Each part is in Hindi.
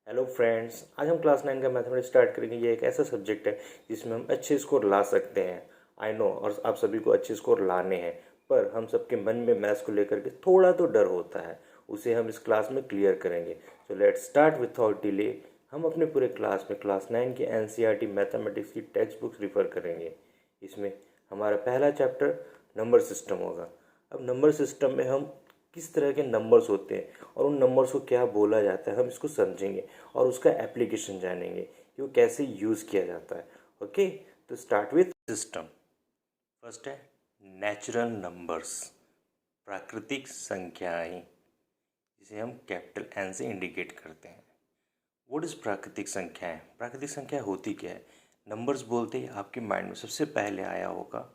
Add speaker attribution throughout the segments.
Speaker 1: हेलो फ्रेंड्स, आज हम क्लास 9 का मैथमेटिक्स स्टार्ट करेंगे। ये एक ऐसा सब्जेक्ट है जिसमें हम अच्छे स्कोर ला सकते हैं। आई नो, और आप सभी को अच्छे स्कोर लाने हैं, पर हम सबके मन में मैथ्स को लेकर के थोड़ा तो डर होता है। उसे हम इस क्लास में क्लियर करेंगे। So let's start without delay. हम अपने पूरे क्लास में क्लास 9 की एनसीईआरटी मैथमेटिक्स की टेक्स्ट बुक्स रिफ़र करेंगे। इसमें हमारा पहला चैप्टर नंबर सिस्टम होगा। अब नंबर सिस्टम में हम किस तरह के नंबर्स होते हैं और उन नंबर्स को क्या बोला जाता है, हम इसको समझेंगे और उसका एप्लीकेशन जानेंगे कि वो कैसे यूज़ किया जाता है। ओके, तो स्टार्ट विथ सिस्टम। फर्स्ट है नेचुरल नंबर्स, प्राकृतिक संख्याएं, जिसे हम कैपिटल एन से इंडिकेट करते हैं। व्हाट इज़ प्राकृतिक संख्याएं? प्राकृतिक संख्या होती क्या है? नंबर्स बोलते ही आपके माइंड में सबसे पहले आया होगा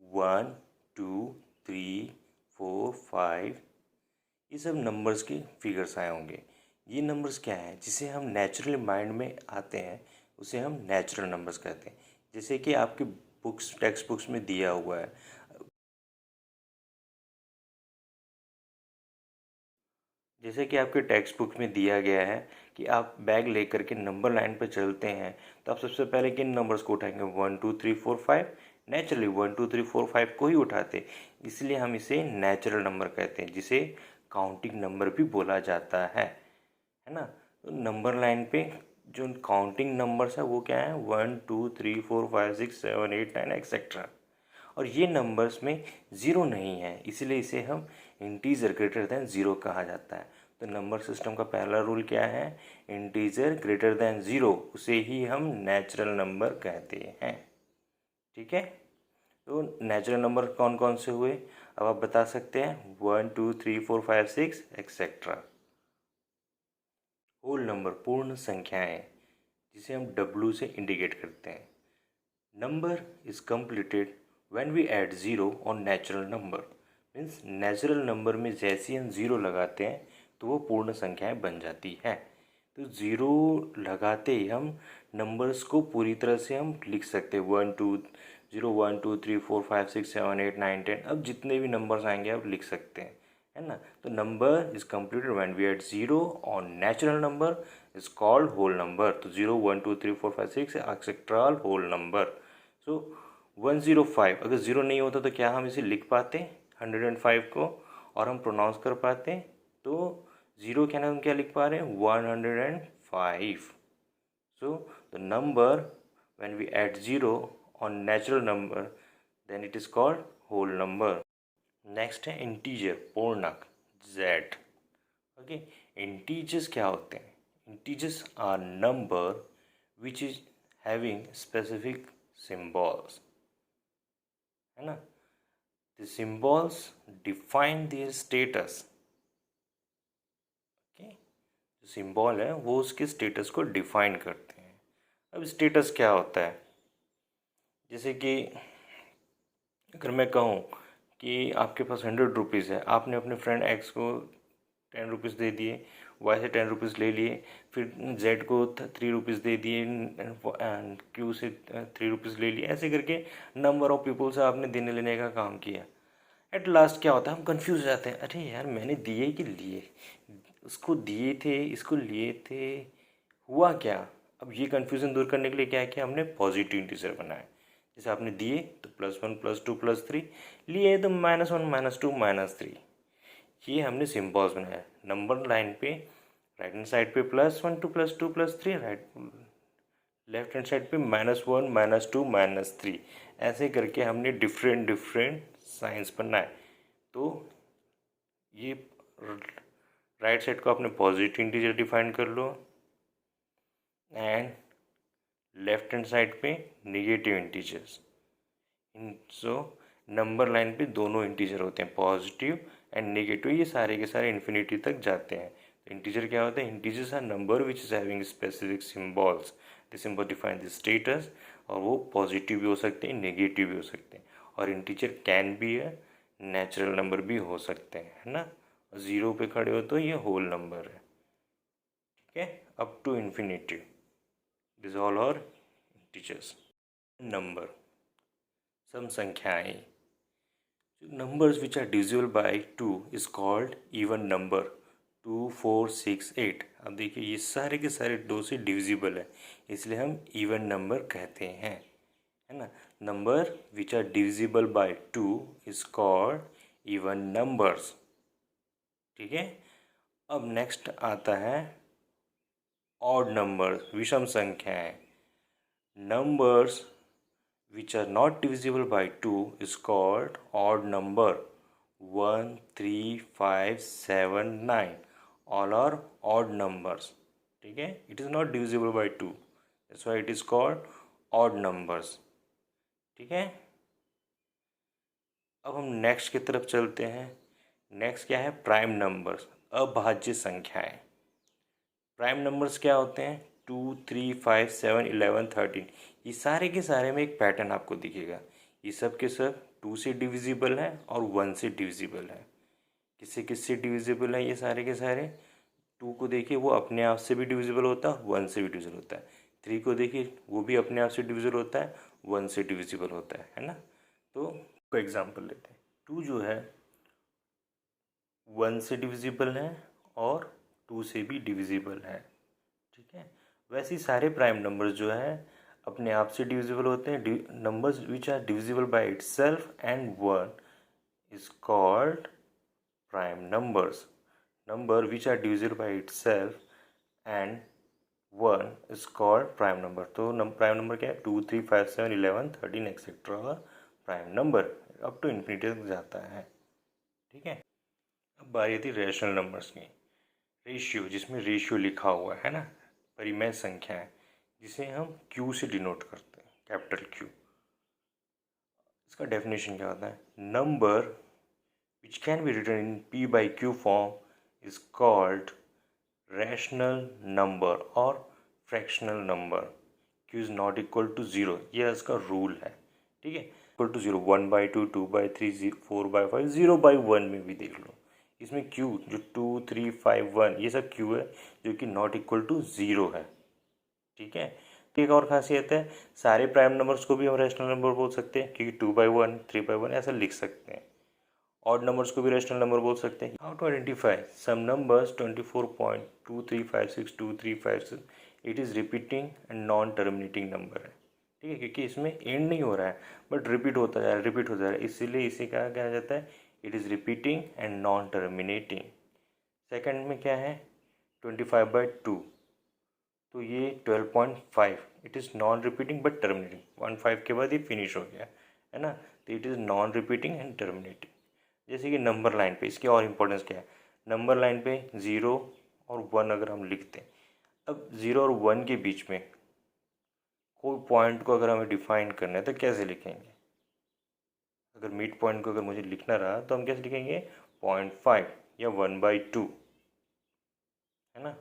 Speaker 1: 1 2 3 4 5। ये सब नंबर्स के फिगर्स आए होंगे। ये नंबर्स क्या हैं जिसे हम नेचुरली माइंड में आते हैं, उसे हम नेचुरल नंबर्स कहते हैं। जैसे कि आपकी बुक्स, टेक्स्ट बुक्स में दिया हुआ है। जैसे कि आपके टेक्स्ट बुक में दिया गया है कि आप बैग लेकर के नंबर लाइन पर चलते हैं, तो आप सबसे पहले किन नंबर्स को उठाएंगे? 1 2 3 4 5। नेचुरली 1 2 3 4 5 को ही उठाते, इसलिए हम इसे नेचुरल नंबर कहते हैं, जिसे काउंटिंग नंबर भी बोला जाता है ना। तो नंबर लाइन पे जो काउंटिंग नंबर्स है वो क्या है? 1 2 3 4 5 6 7 8 9 एक्सेट्रा। और ये नंबर्स में ज़ीरो नहीं है, इसलिए इसे हम इंटीजर ग्रेटर देन ज़ीरो कहा जाता है। तो नंबर सिस्टम का पहला रूल क्या है? इंटीजर ग्रेटर देन ज़ीरो, उसे ही हम नेचुरल नंबर कहते हैं। ठीक है, तो नेचुरल नंबर कौन कौन से हुए अब आप बता सकते हैं? 1 2 3 4 5 6 एक्सेट्रा। होल नंबर, पूर्ण संख्याएं, जिसे हम W से इंडिकेट करते हैं। Number is completed when we add zero on natural number. Means natural number में जैसे ही हम ज़ीरो लगाते हैं तो वो पूर्ण संख्याएं बन जाती है। तो ज़ीरो लगाते ही हम नंबर्स को पूरी तरह से हम लिख सकते हैं। 1 2 0 1 2 3 4 5 6 7 8 9 10। अब जितने भी नंबर्स आएंगे आप लिख सकते हैं, है ना। तो number is completed when we add zero on natural number is called whole number. तो 0 1 2 3 4 5 6 एक्सेट्रा होल नंबर। सो 105, अगर ज़ीरो नहीं होता तो क्या हम इसे लिख पाते 105 को, और हम प्रोनाउंस कर पाते? तो ज़ीरो के नाम हम क्या लिख पा रहे हैं? 105। So the number when we add zero on natural number then it is called whole number. Next है इंटीजर, पूर्णांक, जेड। ओके, इंटीजर्स क्या होते हैं? Integers are number which is having specific symbols, है ना। The symbols define their status. Okay, जो सिम्बॉल है वो उसके स्टेटस को डिफाइन करते हैं। अब स्टेटस क्या होता है? जैसे कि अगर मैं कहूँ कि आपके पास 100 रुपीज़ है, आपने अपने फ्रेंड एक्स को 10 रुपीज़ दे दिए, वाई से 10 रुपीज़ ले लिए, फिर जेड को 3 रुपीज़ दे दिए, क्यू से 3 रुपीज़ ले लिए, ऐसे करके नंबर ऑफ पीपल से आपने देने लेने का काम किया। एट लास्ट क्या होता है? हम कंफ्यूज हो जाते हैं, अरे यार मैंने दिए कि लिए, उसको दिए थे, इसको लिए थे, हुआ क्या? अब ये कन्फ्यूज़न दूर करने के लिए क्या है कि हमने पॉजिटिव इंटीजर बनाया। जैसे आपने दिए तो +1 +2 +3, लिए तो -1 -2 -3। ये हमने सिम्बॉल्स बनाया। नंबर लाइन पे राइट हैंड साइड पे +1 2 +2 +3, राइट लेफ्ट हैंड साइड पे -1 -2 -3, ऐसे करके हमने डिफरेंट डिफरेंट साइंस बनाए। तो ये राइट साइड को आपने पॉजिटिव इंटीजर डिफाइन कर लो, एंड लेफ्ट हैंड साइड पे negative integers. So number line पे दोनों इंटीजर होते हैं, पॉजिटिव एंड नेगेटिव, ये सारे के सारे इन्फिनिटी तक जाते हैं। तो इंटीजर क्या होता है? Integers are number which is having specific symbols. The symbol define the status, और वो पॉजिटिव भी हो सकते हैं, नेगेटिव भी हो सकते हैं। और इंटीजर कैन बी है नेचुरल नंबर भी हो सकते हैं, है ना। ज़ीरो पे खड़े हो तो ये होल नंबर है। ठीक है, up to infinity, this all are integers. Number, सम संख्याएं, numbers which are divisible by 2 is called even number. 2 4 6 8। अब देखिए ये सारे के सारे 2 से डिविजिबल है, इसलिए हम इवन नंबर कहते हैं, है ना। Number which are divisible by 2 is called even numbers. ठीक है। अब नेक्स्ट आता है ऑड नंबर्स, विषम संख्याएं। Numbers which are not divisible by 2 is called odd number. 1 3 5 7 9 all are odd numbers. ठीक है, it is not divisible by 2, that's why it is called odd numbers. ठीक है। अब हम नेक्स्ट की तरफ चलते हैं। नेक्स्ट क्या है, प्राइम नंबर्स, अभाज्य संख्याएं। प्राइम नंबर्स क्या होते हैं, 2 3 5 7 11 13। ये सारे के सारे में एक पैटर्न आपको दिखेगा, ये सब के सब 2 से डिविजिबल है और 1 से डिविजिबल है। किससे किससे डिविजिबल है ये सारे के सारे, 2 को देखिए वो अपने आप से भी डिविजिबल होता है, 1 से भी डिविजिबल होता है। 3 को देखिए वो भी अपने आप से डिविजिबल होता है, 1 से डिविजिबल होता है ना। तो कोई एग्जाम्पल लेते हैं। 2 जो है 1 से डिविजिबल है और 2 से भी डिविजिबल है। ठीक है। वैसे ही सारे प्राइम नंबर्स जो है अपने आप से डिविजिबल होते हैं। Numbers which are divisible by itself and 1 is called prime numbers. Number which are divisible by itself and 1 is called prime number. तो प्राइम नंबर क्या है, 2 3 5 7 11 13 etcetera prime number up to infinity तक जाता है। ठीक है। अब बारी आती है रैशनल नंबर्स की। रेशियो, जिसमें रेशियो लिखा हुआ है ना, परिमेय संख्या है, जिसे हम Q से डिनोट करते हैं, कैपिटल Q। इसका डेफिनेशन क्या होता है, number which can be written in P by Q form is called rational number और fractional number. Q is not equal to 0, यह इसका रूल है। ठीक है, इक्वल टू 0, 1/2 2/3 4/5 0/1 में भी देख लो। इसमें Q जो 2 3 5 1 ये सब Q है जो कि नॉट इक्वल टू 0 है। ठीक है। एक और खासियत है, सारे प्राइम नंबर्स को भी हम रैशनल नंबर बोल सकते हैं, क्योंकि 2/1 3/1 ऐसा लिख सकते हैं। ऑड नंबर्स को भी रैशनल नंबर बोल सकते हैं। How to identify some numbers 24.23562356, it is repeating and non terminating number है। ठीक है, क्योंकि इसमें एंड नहीं हो रहा है बट रिपीट होता जा रहा है, रिपीट हो जा रहा है, इसीलिए इसे क्या कहा जाता है, it is repeating and non terminating. Second में क्या है, 25/2, तो ये 12.5, it is non repeating but terminating. 1/5 के बाद ये फिनिश हो गया है ना, तो it is non repeating and terminating. जैसे कि नंबर लाइन पे, इसकी और इम्पोर्टेंस क्या है, नंबर लाइन पे 0 और 1 अगर हम लिखते हैं, अब 0 और 1 के बीच में कोई पॉइंट को अगर हमें डिफाइन करना है तो कैसे लिखेंगे। अगर मिड पॉइंट को अगर मुझे लिखना रहा तो हम कैसे लिखेंगे, 0.5 या 1/2, है ना,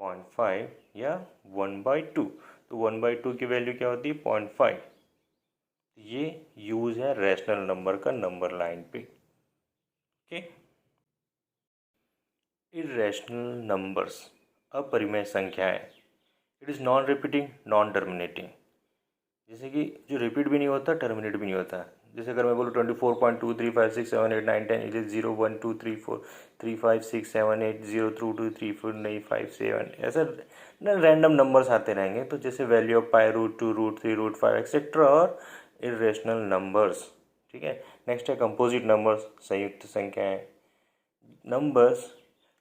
Speaker 1: 0.5 या 1/2। तो 1/2 की वैल्यू क्या होती है, 0.5। ये यूज है रैशनल नंबर का नंबर लाइन पे। ओके। इरेशनल नंबर्स, अपरिमेय संख्याएं, it is non repeating non terminating. जैसे कि जो रिपीट भी नहीं होता टर्मिनेट भी नहीं होता। जैसे अगर मैं बोलूँ 24.2356789110, इट इज़ 0 1 2 3 4 3 5 6 7 8 0 2 2 3 4 नहीं 5 7, ऐसा ना रैंडम नंबर्स आते रहेंगे। तो जैसे वैल्यू ऑफ पाई √2 √3 √5 एक्सेट्रा और इरेशनल नंबर्स। ठीक है। नेक्स्ट है कंपोजिट नंबर्स, संयुक्त संख्याएं। Numbers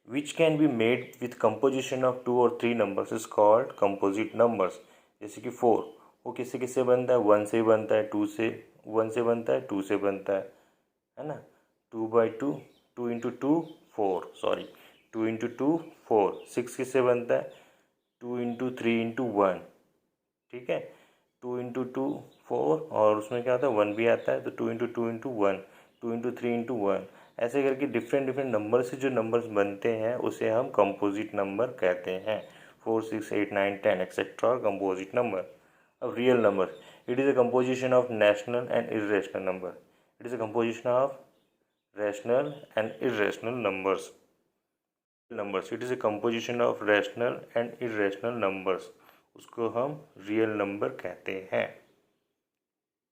Speaker 1: which can be made with composition of 2 or 3 numbers is called composite numbers। जैसे कि 4, वो किससे किससे बनता है, 1 से बनता है, 2 से 1 से बनता है, 2 से बनता है ना। 2/2, 2 इंटू 2 4, सॉरी 2 इंटू 2 4। 6 किससे बनता है, 2 इंटू 3 इंटू 1। ठीक है, 2 इंटू 2 4, और उसमें क्या होता है 1 भी आता है, तो 2 इंटू 2 इंटू 1, 2 इंटू 3 इंटू 1, ऐसे करके डिफरेंट डिफरेंट नंबर से जो नंबर्स बनते हैं उसे हम कंपोजिट नंबर कहते हैं। 4 6 8 9 10 एक्सेट्रा कंपोजिट नंबर। अब real number, it is a composition of national and irrational number. It is a composition of rational and irrational numbers. It is a composition of rational and irrational numbers, उसको हम रियल नंबर कहते हैं।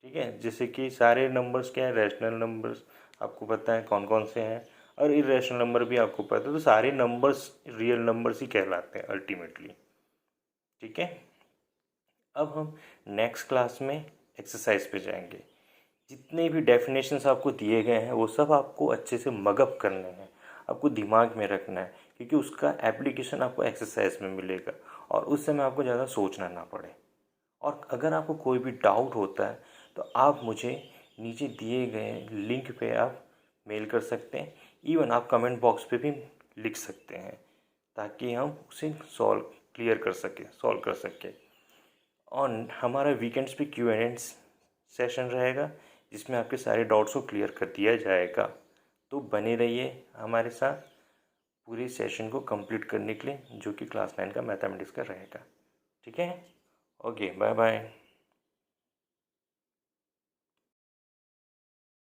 Speaker 1: ठीक है। जैसे कि सारे नंबर्स क्या है, रैशनल नंबर्स आपको पता है कौन कौन से हैं, और इरेशनल नंबर भी आपको पता है, तो सारे नंबर्स रियल नंबर्स ही कहलाते हैं अल्टीमेटली। ठीक है, अब हम नेक्स्ट क्लास में एक्सरसाइज पे जाएंगे। जितने भी डेफिनेशंस आपको दिए गए हैं वो सब आपको अच्छे से मगअप करने हैं, आपको दिमाग में रखना है, क्योंकि उसका एप्लीकेशन आपको एक्सरसाइज में मिलेगा और उस समय आपको ज़्यादा सोचना ना पड़े। और अगर आपको कोई भी डाउट होता है तो आप मुझे नीचे दिए गए लिंक पे आप मेल कर सकते हैं, इवन आप कमेंट बॉक्स पे भी लिख सकते हैं, ताकि हम उसे सॉल्व कर सकें। और हमारा वीकेंड्स पे Q&A सेशन रहेगा, जिसमें आपके सारे डाउट्स को क्लियर कर दिया जाएगा। तो बने रहिए हमारे साथ पूरे सेशन को कंप्लीट करने के लिए, जो कि क्लास 9 का मैथमेटिक्स का रहेगा। ठीक है, ओके, बाय बाय।